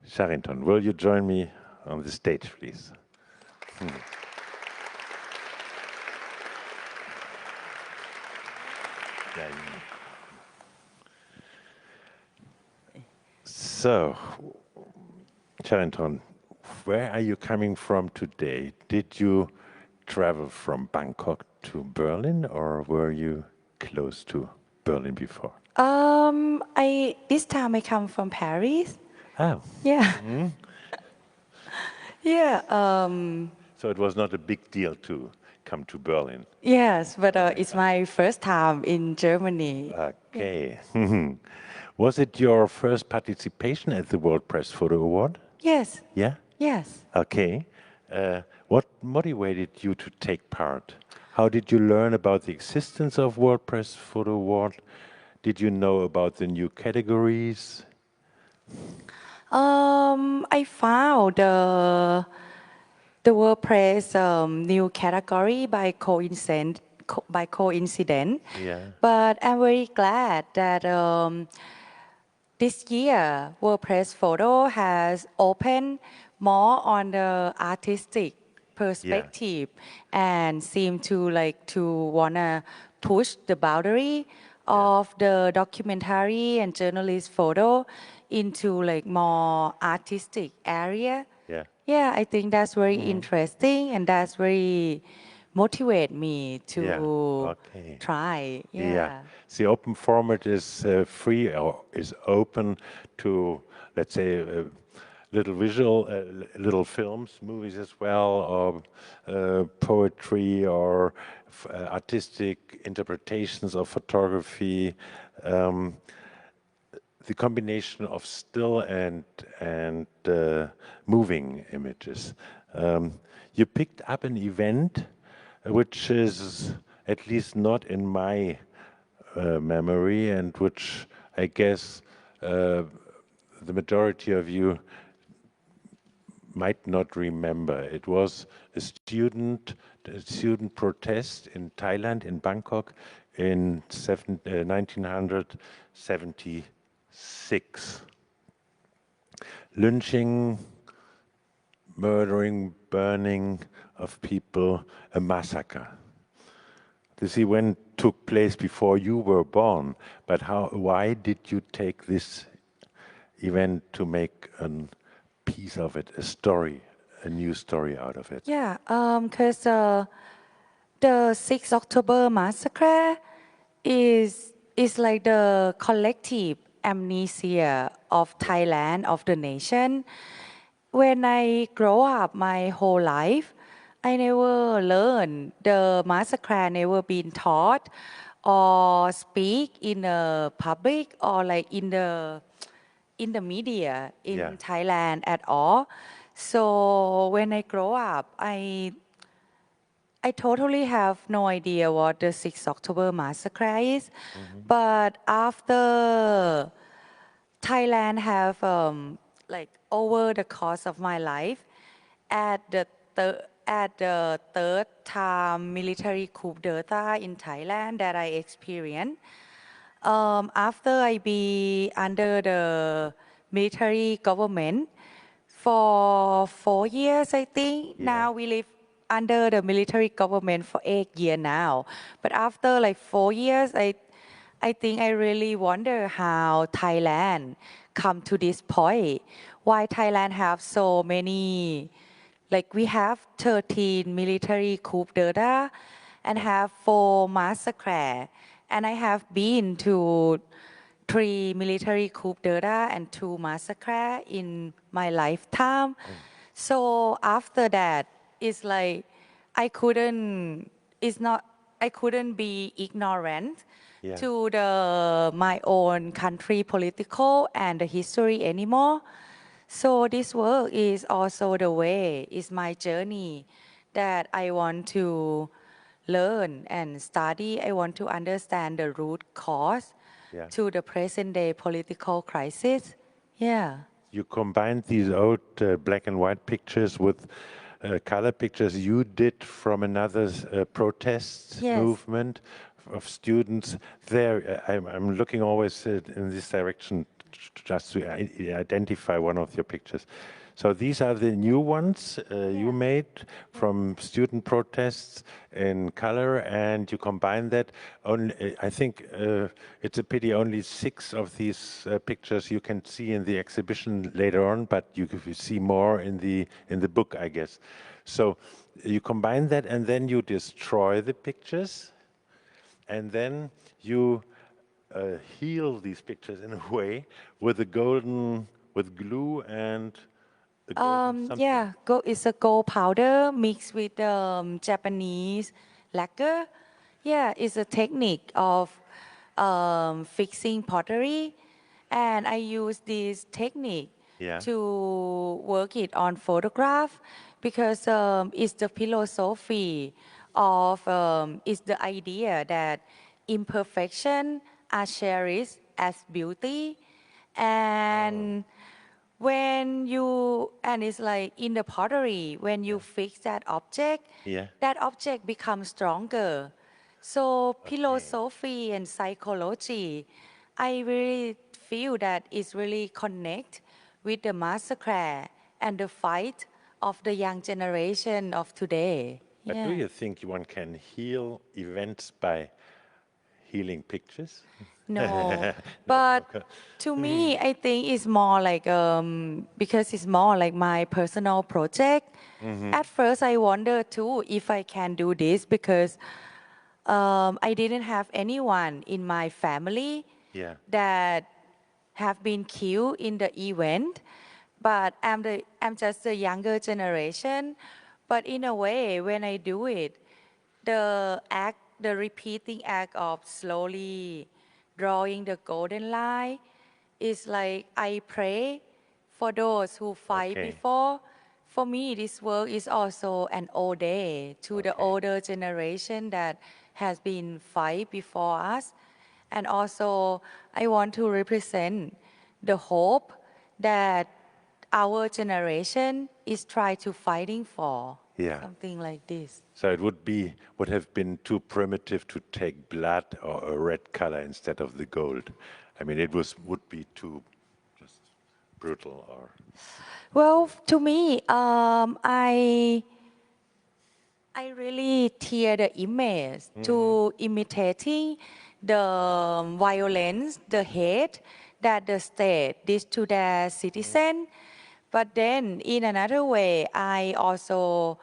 Charinthorn, will you join me on the stage, please? So, Charinthorn, where are you coming from today? Did you travel from Bangkok to Berlin, or were you close to Berlin before? This time I come from Paris. Oh. Yeah. Yeah. So it was not a big deal to come to Berlin. Yes, but it's my first time in Germany. Okay. Was it your first participation at the World Press Photo Award? Yes. Yeah? Yes. Okay. What motivated you to take part? How did you learn about the existence of World Press Photo Award? Did you know about the new categories? I found the WordPress new category by coincidence. Yeah. But I'm very glad that this year WordPress Photo has opened more on the artistic Yeah. perspective and seem to wanna push the boundary Yeah. of the documentary and journalist photo into like more artistic area. Yeah. Yeah, I think that's very interesting and that's very motivate me Yeah. to Okay. try. Yeah. Yeah. The open format is free or is open to, let's say, little visual, little films, movies as well, or poetry or artistic interpretations of photography. Um, the combination of still and moving images. You picked up an event which is at least not in my memory, and which I guess the majority of you might not remember. It was a student protest in Thailand, in Bangkok, in 1976. Lynching, murdering, burning of people, a massacre. This event took place before you were born, but why did you take this event to make a piece of it, a story, a new story out of it? Yeah, because the 6th October massacre is like the collective amnesia of Thailand, of the nation. When I grow up my whole life, I never learned the massacre, never been taught or speak in the public or like in the media Yeah, in Thailand at all. So when I grow up, I totally have no idea what the 6th October massacre is. But after Thailand have like over the course of my life, at the third time military coup d'etat in Thailand that I experienced, after I be under the military government for 4 years, I think. yeah, Now we live under the military government for 8 years now. But after like 4 years, I think I really wonder how Thailand come to this point. Why Thailand have so many, like we have 13 military coup d'etat and yeah. have 4 massacre. And I have been to 3 military coup d'etat and 2 massacre in my lifetime. So after that, it's like I couldn't, it's not, I couldn't be ignorant Yeah. to the my own country political and the history anymore. So this work is also the way, is my journey that I want to learn and study. I want to understand the root cause Yeah. to the present day political crisis. Yeah. You combined these old black and white pictures with color pictures you did from another protest Yes. movement of students there. I'm looking always in this direction just to identify one of your pictures. So these are the new ones you made from student protests in color, and you combine that. Only, I think it's a pity only 6 of these pictures you can see in the exhibition later on, but you can see more in the book, I guess. So you combine that, and then you destroy the pictures, and then you heal these pictures in a way with with glue and the golden something. It's a gold powder mixed with Japanese lacquer. Yeah, it's a technique of fixing pottery, and I use this technique Yeah. to work it on photograph because it's the philosophy of it's the idea that imperfection are cherished as beauty, Oh, and and it's like in the pottery, when you yeah. fix Yeah. that object becomes stronger. So Okay. philosophy and psychology, I really feel that it's really connect with the massacre and the fight of the young generation of today. But do Yeah. you think one can heal events by healing pictures? No, No. but Okay. to me, I think it's more like because it's more like my personal project. Hmm. At first, I wonder too if I can do this because I didn't have anyone in my family Yeah. that have been killed in the event, but I'm just the younger generation. But in a way, when I do it, the repeating act of slowly drawing the golden line is like I pray for those who fight Okay. before. For me, this work is also an ode to the Okay. older generation that has been fight before us. And also, I want to represent the hope that our generation is trying to fighting for, Yeah. something like this. So it would have been too primitive to take blood or a red color instead of the gold. I mean, it would be too just brutal or. Well, to me, I really tear the image Hmm. to imitating the violence, the hate that the state did to their citizen. But then in another way, I also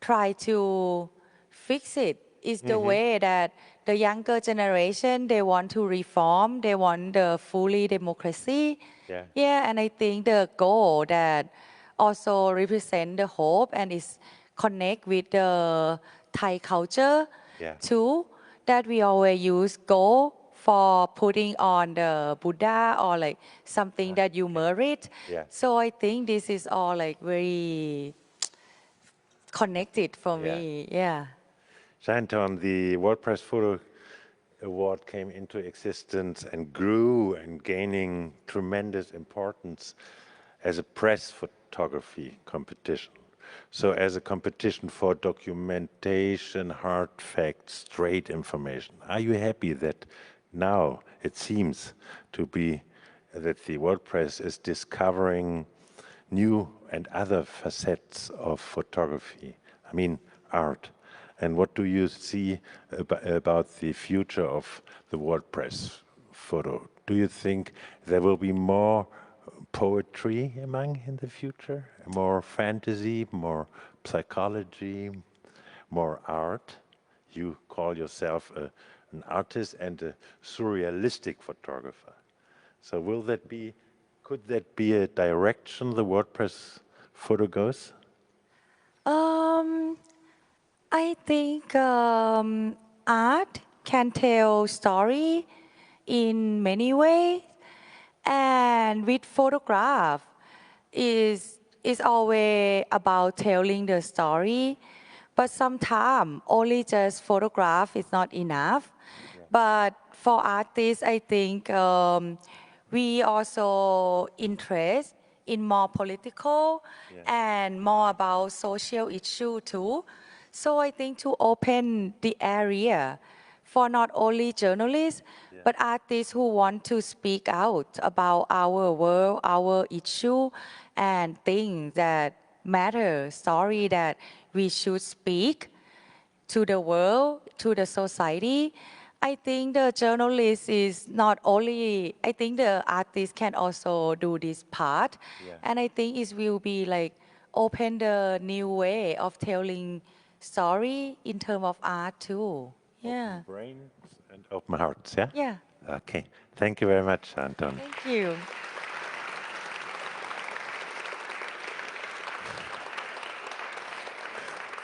try to fix it. It's the Hmm. way that the younger generation, they want to reform, they want the fully democracy. Yeah. Yeah, and I think the goal that also represent the hope and is connect with the Thai culture Yeah. too, that we always use gold for putting on the Buddha or like something that you Okay. merit. Yeah. So I think this is all like very connected for Yeah. me. Yeah. Charinthorn, the WordPress Photo Award came into existence and grew and gaining tremendous importance as a press photography competition. So as a competition for documentation, hard facts, straight information. Are you happy that now it seems to be that the WordPress is discovering new and other facets of photography? I mean, art. And what do you see about the future of the WordPress photo? Do you think there will be more poetry among in the future? More fantasy, more psychology, more art? You call yourself an artist and a surrealistic photographer. So could that be a direction the WordPress photo goes? Um, I think art can tell story in many ways, and with photograph is always about telling the story. But sometimes only just photograph is not enough. But for artists, I think we also interest in more political Yeah. and more about social issue too. So I think to open the area for not only journalists, but artists who want to speak out about our world, our issue, and things that matter, story that we should speak to the world, to the society. I think the journalist is not only, I think the artist can also do this part. Yeah. And I think it will be like open the new way of telling story in terms of art too. Yeah. Open brains and open hearts, yeah? Yeah. Okay. Thank you very much, Anton. Thank you.